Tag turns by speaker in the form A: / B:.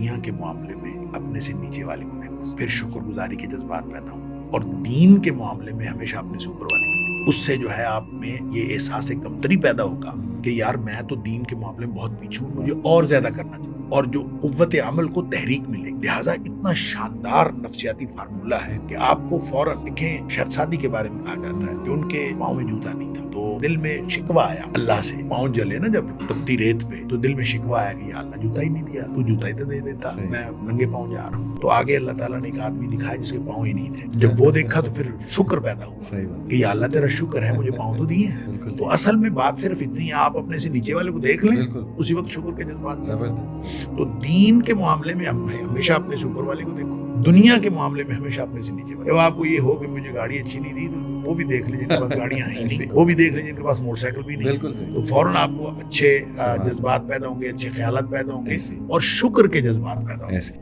A: دنیا کے معاملے میں اپنے سے نیچے والے کو دیکھو، پھر شکر گزاری کے جذبات پیدا ہوں، اور دین کے معاملے میں ہمیشہ اپنے سے اوپر والے کو دیکھو۔ اس سے جو ہے آپ میں یہ احساس کمتری پیدا ہوگا کہ یار میں تو دین کے معاملے میں بہت پیچھے ہوں، مجھے اور زیادہ کرنا چاہیے، اور جو قوت عمل کو تحریک ملے گی۔ لہٰذا اتنا شاندار نفسیاتی فارمولہ ہے کہ آپ کو فوراً دیکھیں، شیخ سعدی کے بارے میں کہا جاتا ہے کہ ان کے پاؤں میں جوتا نہیں تھا، تو دل میں شکوہ آیا اللہ سے، پاؤں جلے نا جب تپتی ریت پہ، تو دل میں شکوہ آیا کہ یا اللہ جوتا ہی نہیں دیا، تو جوتا ہی تو دے دیتا، میں ننگے پاؤں جا رہا ہوں۔ تو آگے اللہ تعالیٰ نے ایک آدمی دکھایا جس کے پاؤں ہی نہیں تھے، جب وہ دیکھا تو پھر شکر پیدا ہوا کہ یا اللہ تیرا شکر ہے، مجھے پاؤں تو دیے ہیں۔ تو اصل میں بات صرف اتنی ہے، آپ اپنے سے نیچے والے کو دیکھ لیں، اسی وقت شکر کے جذبات۔ تو دین کے معاملے میں ہمیشہ اپنے سے اوپر والے کو دیکھو، دنیا کے معاملے میں ہمیشہ اپنے سے نیچے والے۔ جب آپ کو یہ ہو کہ مجھے گاڑی اچھی نہیں دی، تو وہ بھی دیکھ لیں جن کے پاس گاڑیاں ہیں نہیں، وہ بھی دیکھ لیں جن کے پاس موٹر سائیکل بھی نہیں، تو فوراً آپ کو اچھے جذبات پیدا ہوں گے، اچھے خیالات پیدا ہوں گے، اور شکر کے جذبات پیدا ہوں گے۔